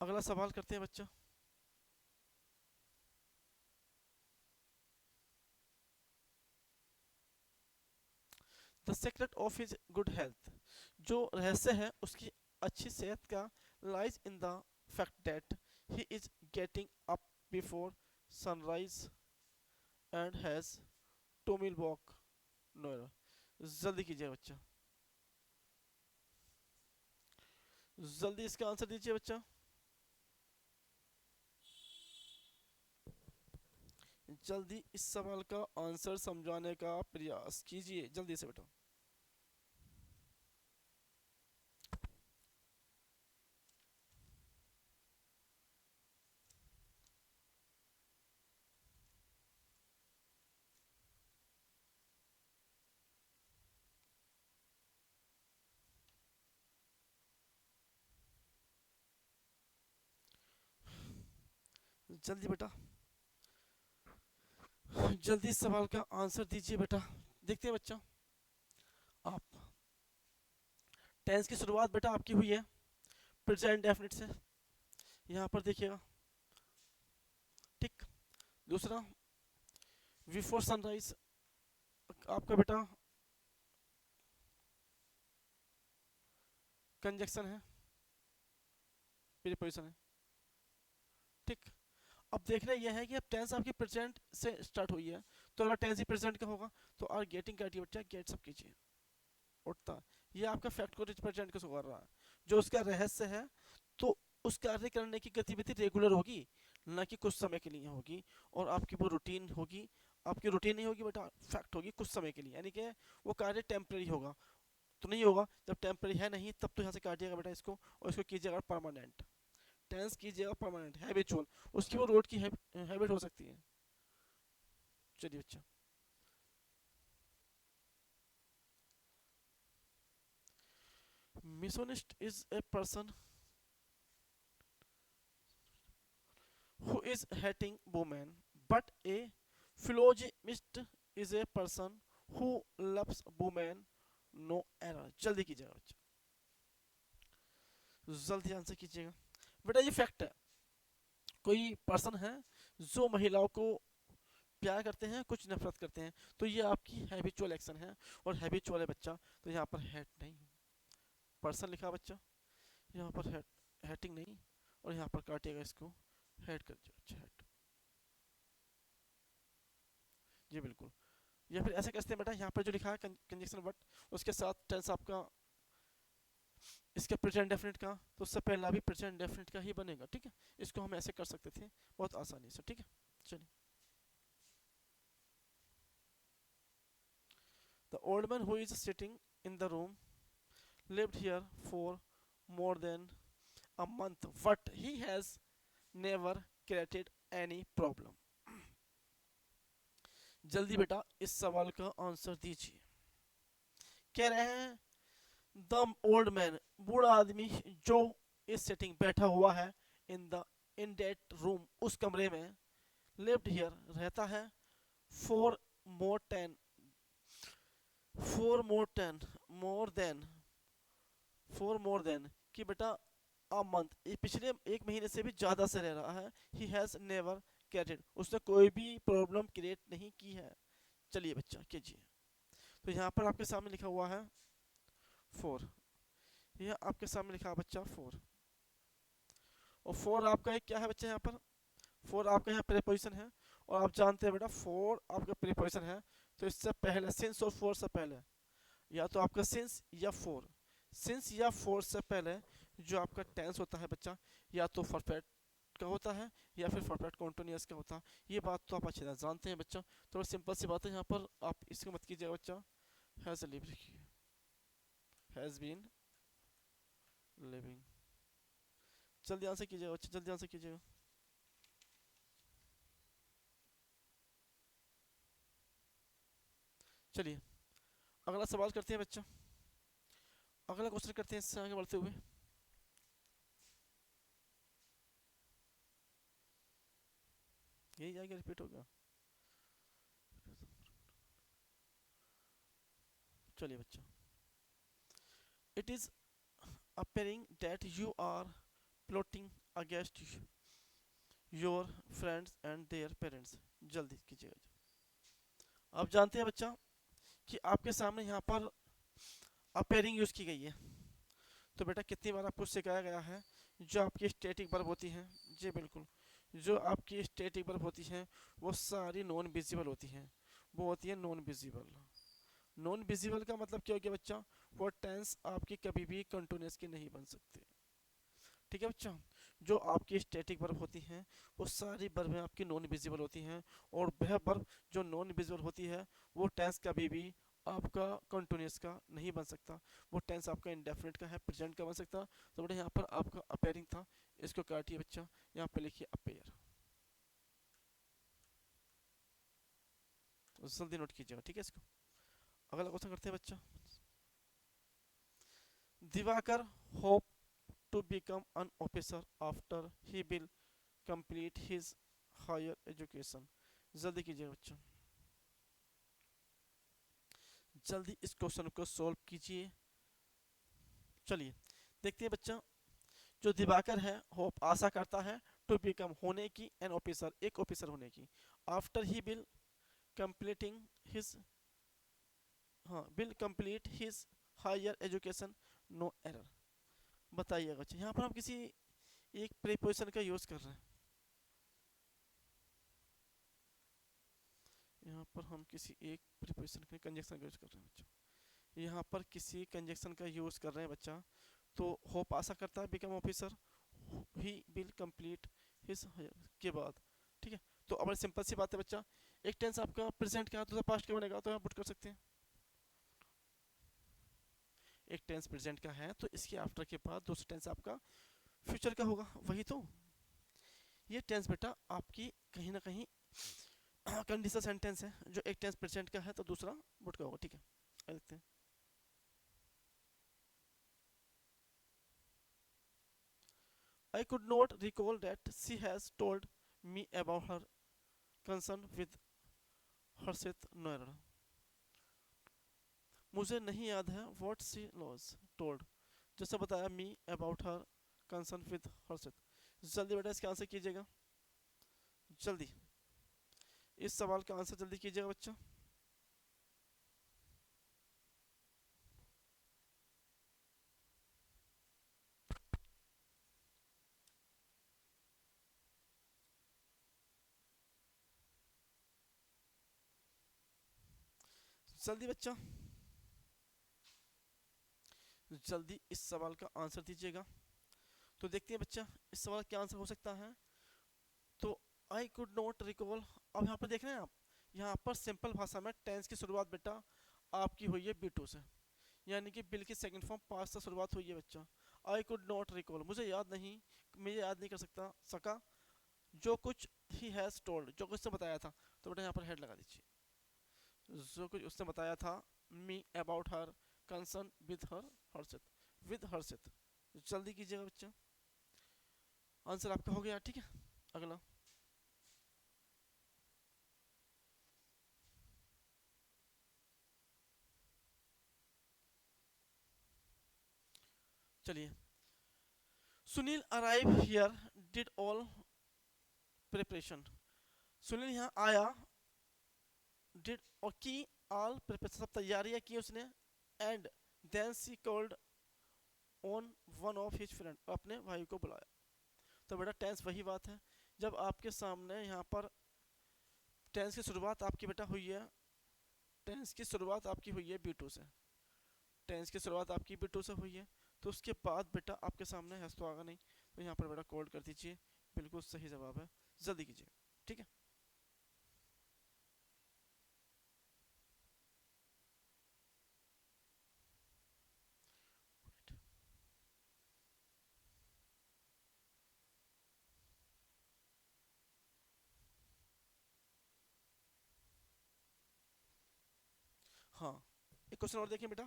अगला सवाल करते हैं बच्चा। The secret of his good health, जो रहस्य है उसकी अच्छी सेहत का, lies in the fact that he is getting up before sunrise and has 2 mile walk Noida. जल्दी कीजिए बच्चा, जल्दी इसका आंसर दीजिए बच्चा। जल्दी इस सवाल का आंसर समझाने का प्रयास कीजिए, जल्दी से बेटा। जल्दी बेटा, जल्दी इस सवाल का आंसर दीजिए बेटा। देखते हैं बच्चा, आप टेंस की शुरुआत बेटा आपकी हुई है प्रेजेंट डेफिनेट से, यहाँ पर देखिएगा। ठीक। दूसरा बिफोर सनराइज आपका बेटा कंजक्शन है, प्रीपोजिशन है। ठीक। अब देखना यह है कि अब टेंस आपकी प्रेजेंट से स्टार्ट हुई है तो अगर टेंस ही प्रेजेंट का होगा तो आर गेटिंग का बच्चा गेट सब कीजिए, उठता। ये आपका फैक्ट को रिप्रेजेंट कर रहा है, जो उसका रहस्य है। तो उस कार्य करने की गतिविधि रेगुलर होगी, ना कि कुछ समय के लिए होगी, और आपकी वो रूटीन होगी। आपकी रूटीन नहीं होगी बेटा, फैक्ट होगी कुछ समय के लिए, यानी कि वो कार्य टेम्पररी होगा। तो नहीं होगा, जब टेम्पररी है नहीं तब तो यहाँ से काटिएगा बेटा इसको और इसको कीजिएगा परमानेंट। टेंस कीजिएगा परमानेंट हैबिचुअल, उसकी वो रोड की हैबिट हो सकती है। चलिए बच्चा, misoneist is a person who is hating women, but a philogymist is a person who loves women, no error। जल्दी कीजिएगा बच्चा, जल्दी आंसर कीजिएगा बेटा। ये फैक्ट है, कोई पर्सन है जो महिलाओं को प्यार करते हैं, कुछ नफरत करते हैं, तो ये आपकी हैबिचुअल एक्शन है और हैबिचुअल है बच्चा। तो यहाँ पर हैट नहीं, पर्सन लिखा बच्चा, यहाँ पर हैटिंग नहीं, और यहाँ पर काटिएगा इसको, हेड कर दीजिए बच्चा, हेड। जी बिल्कुल। या फिर ऐसे कैसे बेटा, यहाँ पर जो लिखा है कंजक्शन वर्ड उसके साथ टेंस आपका इसके प्रेजेंट डेफिनेट का, तो उससे पहला भी प्रेजेंट डेफिनेट का ही बनेगा। ठीक है, इसको हम ऐसे कर सकते थे बहुत आसानी से। ठीक है, चलिए। The old man who is sitting in the room lived here for more than a month but he has never created any problem। जल्दी बेटा इस सवाल का आंसर दीजिए। कह रहे हैं द ओल्ड मैन, बूढ़ा आदमी जो इस सेटिंग बैठा हुआ है, in the in date room उस कमरे में, लिव्ड हियर रहता है, for more ten for more ten more then for more then कि बेटा अ मंथ, पिछले 1 महीने से भी ज़्यादा से रह रहा है। ही हैज़ नेवर क्रिएटेड, उसने कोई भी प्रॉब्लम क्रिएट नहीं की है। चलिए बच्चा कीजिए। तो यहाँ पर आपके सामने लिखा हुआ है 4, यह आपके सामने लिखा है बच्चा 4, और 4 आपका एक क्या है बच्चा, यहाँ पर 4 आपका यहाँ प्रीपोजिशन है, और आप जानते हैं बेटा 4 आपका प्रीपोजिशन है, तो इससे पहले सिंस और 4 से पहले या तो आपका सिंस या 4, सिंस या 4 से पहले जो आपका टेंस होता है बच्चा, या तो परफेक्ट का होता है या फिर परफेक्ट कॉन्टिन्यूअस का होता है। ये बात तो आप अच्छी तरह जानते हैं बच्चा, थोड़ा सिंपल सी बात है। यहाँ पर आप इसको मत कीजिएगा बच्चा, has live has been living. जल्दी आंसर कीजिएगा बच्चे, जल्दी आंसर कीजिएगा। चलिए अगला सवाल करते हैं बच्चा, अगला क्वेश्चन करते हैं इससे आगे बढ़ते हुए। यही जाएगा, रिपीट हो गया। चलिए बच्चा, it is appearing that you are plotting against your friends and their parents। जल्दी कीजिएगा। आप जानते हैं बच्चा कि आपके सामने यहाँ पर अपेयरिंग यूज की गई है, तो बेटा कितनी बार आपको सिखाया गया है जो आपकी स्टैटिक वर्ब होती हैं, जी बिल्कुल, जो आपकी स्टैटिक वर्ब होती हैं वो सारी नॉन विजिबल होती हैं, वो होती है नॉन विजिबल। नॉन विजिबल का मतलब क्या हो गया बच्चा, वो टेंस आपकी कभी भी कंटिन्यूअस की नहीं बन सकते। ठीक है बच्चा, जो आपकी स्टैटिक वर्ब होती हैं वो सारी वर्बें आपकी नॉन विजिबल होती हैं, और वह वर्ब जो नॉन विजिबल होती है वो टेंस कभी भी आपका कंटिन्यूअस का नहीं बन सकता, वो टेंस आपका इंडेफिनिट का है, प्रेजेंट का बन सकता। तो बेटा यहाँ पर आपका अपेयरिंग था, इसको काटिए बच्चा, यहाँ पे लिखिए अपेयर, जल्दी नोट कीजिएगा, ठीक है इसको। अगला क्वेश्चन करते हैं बच्चा, Diwakar hope to become an officer after he will complete his higher education। जल्दी कीजिए बच्चा, जल्दी इस क्वेश्चन को सॉल्व कीजिए। चलिए देखते हैं बच्चा, जो दिवाकर है होप आशा करता है, टू बिकम होने की, एन ऑफिसर एक ऑफिसर होने की, after he will completing his, हाँ will complete his higher education, no error. बताइएगा बच्चा, यहाँ पर हम किसी एक प्रीपोजिशन का यूज कर रहे हैं, यहाँ पर हम किसी एक प्रीपोजिशन के कंजक्शन का यूज कर रहे हैं बच्चा, यहाँ पर किसी कंजक्शन का यूज कर रहे हैं बच्चा। तो होप आशा करता है become officer, he will complete his के बाद, ठीक है। तो अब सिंपल सी बात है बच्चा, एक टेंस आपका प्रेजेंट का दूसरा पास्ट का बनेगा, तो आप पुट कर सकते हैं। एक टेंस प्रेजेंट का है तो इसके आफ्टर के बाद दूसरा टेंस आपका फ्यूचर का होगा, वही तो। ये टेंस बेटा आपकी कहीं ना कहीं कंडीशनल सेंटेंस है, जो एक टेंस प्रेजेंट का है तो दूसरा बुट का होगा, ठीक है। देखते हैं, I could not recall that she has told me about her concern with Harshit Noira। मुझे नहीं याद है what she was told, जैसे बताया me about her concern with Harshit। जल्दी बेटा इसका आंसर कीजिएगा, जल्दी इस सवाल का आंसर जल्दी कीजिएगा बच्चा। जल्दी बच्चा, जल्दी इस सवाल का आंसर दीजिएगा। तो देखते हैं बच्चा इस सवाल का आंसर हो सकता है। तो आई कुड नॉट रिकॉल, अब यहाँ पर देख रहे हैं आप, यहाँ पर सिंपल भाषा में टेंस की शुरुआत बेटा आपकी हुई है बी टू से, यानी कि बिल की सेकंड फॉर्म पास्ट से शुरुआत हुई है बच्चा। आई कुड नॉट रिकॉल, मुझे याद नहीं, मुझे याद नहीं कर सकता सका, जो कुछ ही हैज़ टोल्ड, जो कुछ उसने बताया था, तो बेटा यहाँ पर हेड लगा दीजिए, जो कुछ उसने बताया था, me about her concern with her Harshit, with Harshit. जल्दी कीजिएगा बच्चा, आंसर आपका हो गया, ठीक है। अगला, चलिए, Sunil arrive here did all preparation. Sunil यहाँ आया, डिड और की ऑल प्रिपरेशन, सब तैयारियां की उसने, and then she called on one of his friend, अपने भाई को बुलाया। तो बेटा टेंस वही बात है, जब आपके सामने यहाँ पर टेंस की शुरुआत आपकी बेटा हुई है, टेंस की शुरुआत आपकी हुई है बी टू से, टेंस की शुरुआत आपकी बी टू से हुई है, तो उसके बाद बेटा आपके सामने हैस तो आगा नहीं, तो यहाँ पर बेटा कोड कर दीजिए, बिल्कुल सही जवाब है, जल्दी कीजिए, ठीक है। हाँ, एक क्वेश्चन और देखें बेटा,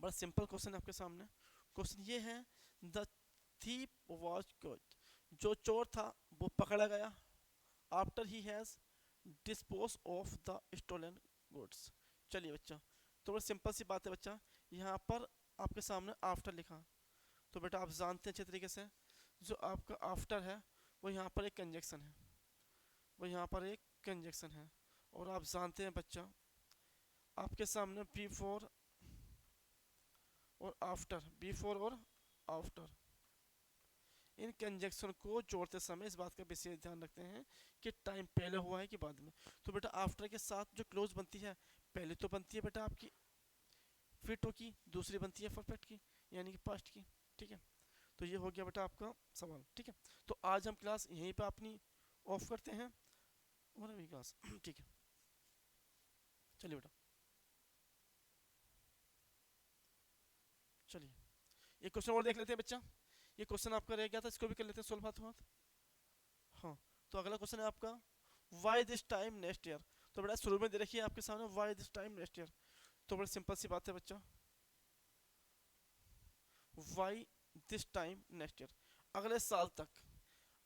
बड़ा सिंपल क्वेश्चन है आपके सामने। क्वेश्चन ये है, द थीप वाज कॉट, जो चोर था वो पकड़ा गया, after he has dispose of the stolen goods. चलिए बच्चा, तो बड़ा सिंपल सी बात है बच्चा, यहाँ पर आपके सामने आफ्टर लिखा, तो बेटा आप जानते हैं अच्छे तरीके से, जो आपका आफ्टर है वो यहाँ पर एक कंजक्शन है, वो यहाँ पर एक कंजक्शन है। और आप जानते हैं बच्चा, आपके सामने बिफोर और आफ्टर, बिफोर और आफ्टर, इन कंजक्शन को जोड़ते समय इस बात का विशेष ध्यान रखते हैं कि टाइम पहले हुआ है कि बाद में। तो बेटा आफ्टर के साथ जो क्लोज बनती है, पहले तो बनती है बेटा आपकी फिर टू की, दूसरी बनती है परफेक्ट की, यानी कि पास्ट की। ठीक है, तो ये हो गया बेटा आपका सवाल। ठीक है, तो आज हम क्लास यहीं पे अपनी ऑफ करते हैं और अभी क्लास ठीक है, चलिए बेटा, चलिए एक क्वेश्चन और देख लेते हैं बच्चा। ये क्वेश्चन आपका रह गया था, इसको भी कर लेते हैं सोल्व हाथ हाथ। हाँ, तो अगला क्वेश्चन है आपका, why this time next year. तो बेटा शुरू में दे रखिए आपके सामने why this time next year, तो बड़ी सिंपल सी बात है बच्चा, why this time next year, अगले साल तक,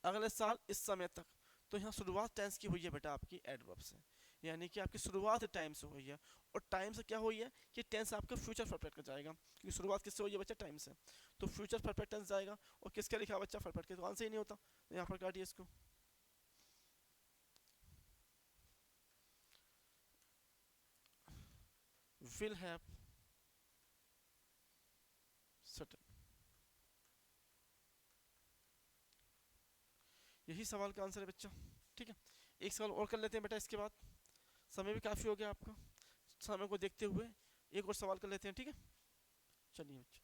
अगले साल इस समय तक। तो यहाँ शुरुआत टेंस की हुई है बेटा आपकी एडवर्ब से, यानी कि आपकी शुरुआत टाइम से हुई है, और टाइम से क्या हुई है कि टेंस आपका फ्यूचर परफेक्ट का जाएगा, क्योंकि शुरुआत किससे हुई है बच्चा, टाइम से। तो फ्यूचर परफेक्ट टेंस जाएगा, और किसका लिखा बच्चा, परफेक्ट के, तो आंसर ही नहीं होता, तो यहाँ पर काटिए इसको। विल हैव सर्टेन, यही सवाल का आंसर है बच्चा। ठीक है, एक सवाल और कर लेते हैं बेटा, इसके बाद समय भी काफ़ी हो गया आपका, समय को देखते हुए एक और सवाल कर लेते हैं। ठीक है, चलिए बच्चा,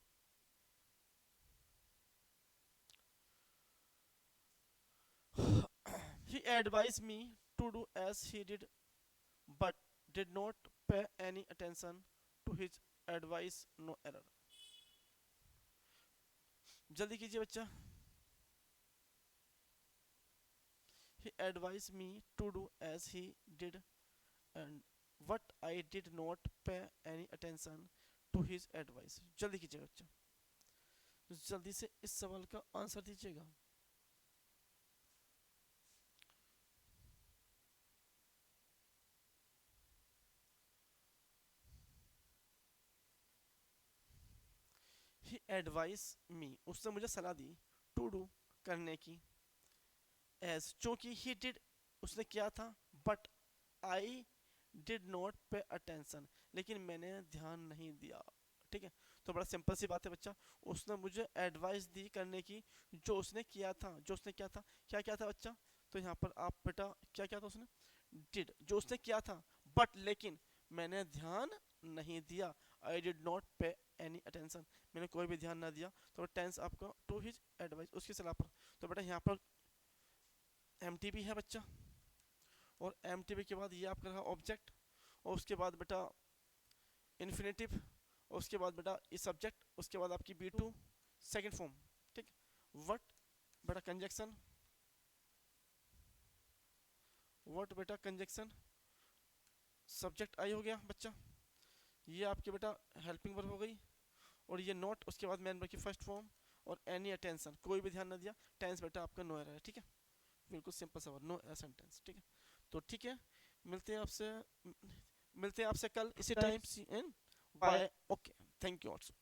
he advised me to do as he did but did not pay any attention to his advice, no error। जल्दी कीजिए बच्चा, he advised me to do as he did and what I did not pay any attention to his advice। जल्दी कीजिए बच्चा, जल्दी से इस सवाल का आंसर दीजिएगा। ही एडवाइस मी, उसने मुझे सलाह दी, टू डू, करने की, एज, चूंकि ही डिड, उसने किया था, but I did not pay attention, लेकिन मैंने ध्यान नहीं दिया। ठीक है, तो बड़ा सिंपल सी बात है बच्चा, उसने मुझे एडवाइस दी करने की, जो उसने किया था, जो उसने किया था, क्या किया था बच्चा, तो यहाँ पर आप बेटा क्या किया था उसने, डिड, जो उसने किया था, बट लेकिन मैंने ध्यान नहीं दिया, आई डिड नॉट पे एनी अटेंशन, मैंने कोई भी ध्यान ना दिया। तो टेंस आपका टू हिज एडवाइस, उसकी सलाह पर। तो बेटा यहाँ पर एम टी बी है बच्चा, और एम टी बी के बाद ये आपका रहा ऑब्जेक्ट, और उसके बाद बेटा इन्फिनेटिव, और उसके बाद बेटा ये सब्जेक्ट, उसके बाद आपकी बी टू सेकेंड फॉर्म। ठीक, वट बेटा कंजक्शन, वट बेटा कंजक्शन, सब्जेक्ट आई हो गया बच्चा, ये आपके बेटा हेल्पिंग वर्ब हो गई, और ये नोट, उसके बाद मैन वर्ब की फर्स्ट फॉर्म, और एनी अटेंशन, कोई भी ध्यान ना दिया, टेंस बेटा आपका नो एरर है। ठीक है, बिल्कुल सिंपल सा वर्ड, नो एरर सेंटेंस। ठीक है, तो ठीक है, मिलते हैं आपसे, मिलते हैं आपसे कल इसी time see and bye. Okay, thank you also.